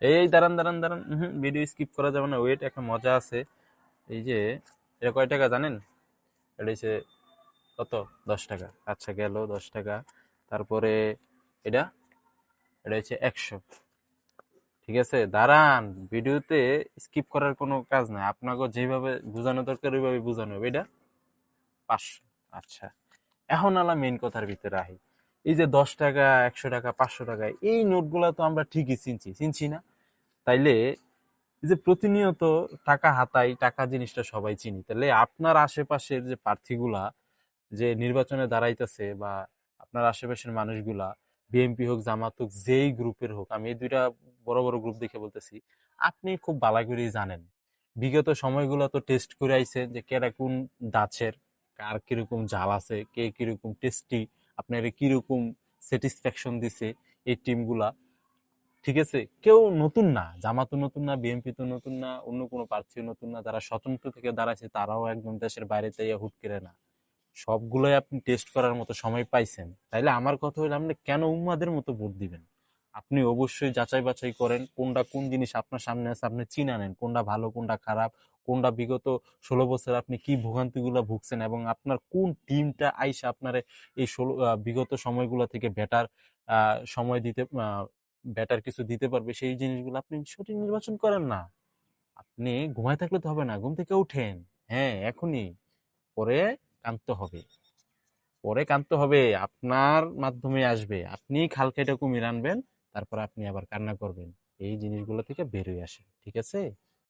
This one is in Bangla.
এই দাঁড়ান দাঁড়ান দাঁড়ান, ভিডিও স্কিপ করা যাবে না, ওয়েট, একটা মজা আছে। এই যে এটা কয় টাকা জানেন? এটা হচ্ছে কত? 10 টাকা। আচ্ছা, গেল 10 টাকা। তারপরে এটা এটা হচ্ছে 100। ঠিক আছে, দাঁড়ান। ভিডিওতে স্কিপ করার কোনো কাজ নাই, আপনাকে যেভাবে বোঝানো দরকার ওইভাবে বোঝানো হবে। এটা 500। আচ্ছা, এখন আলা মেইন কথার ভিতরে আহি। এই যে 10 টাকা, 100 টাকা, 500 টাকা, এই নোটগুলা তো আমরা ঠিকই চিনছি, চিনছি না? তাইলে এই যে প্রতিনিয়ত টাকা হাতাই, টাকা জিনিসটা সবাই চিনি, তাহলে আপনার আশেপাশের যে প্রার্থীগুলা যে নির্বাচনে দাঁড়াইতেছে, বা আপনার আশেপাশের মানুষগুলা, বিএনপি হোক, জামাত হোক, যেই গ্রুপের হোক, আমি এই দুইটা বড় বড় গ্রুপ দেখে বলতেছি, আপনি খুব ভালো করেই জানেন বিগত সময়গুলো তো টেস্ট করে আইছেন যে কেরা কোন দাঁচের, কার কিরকম জাল আছে, কে কিরকম টেস্টি, আপনার কিরকম স্যাটিসফ্যাকশন দিছে এই টিমগুলা। ঠিক আছে, কেউ নতুন না, জামাতও নতুন না, বিএনপি তো নতুন না, অন্য কোনো প্রার্থীও নতুন না, যারা স্বতন্ত্র থেকে দাঁড়াচ্ছে তারাও একদম দেশের বাইরে তাইয়া হুট করে না। সবগুলোই আপনি টেস্ট করার মতো সময় পাইছেন। তাইলে আমার কথা হলো, আপনি কেন উম্মাদের মতো ভোট দিবেন? আপনি অবশ্যই যাচাই বাছাই করেন কোনটা কোন জিনিস আপনার সামনে আছে, আপনি চিনা নেন কোনটা ভালো কোনটা খারাপ, কোনটা বিগত 16 বছর আপনি কি ভোগান্তিগুলো ভুগছেন, এবং আপনার কোন টিমটা আইসা আপনার এই বিগত সময়গুলো থেকে বেটার সময় দিতে, বেটার কিছু দিতে পারবে, সেই জিনিসগুলো আপনি সঠিক নির্বাচন করেন না। আপনি ঘুমায় থাকলে তো হবে না, ঘুম থেকে উঠেন। হ্যাঁ, এখনই। পরে কাঁদতে হবে, পরে কাঁদতে হবে, আপনার মাধ্যমে আসবে, আপনি খাল কেটে কুমির আনবেন, তারপর আপনি আবার কান্না করবেন। এই জিনিসগুলো থেকে বের হয়ে আসেন, ঠিক আছে?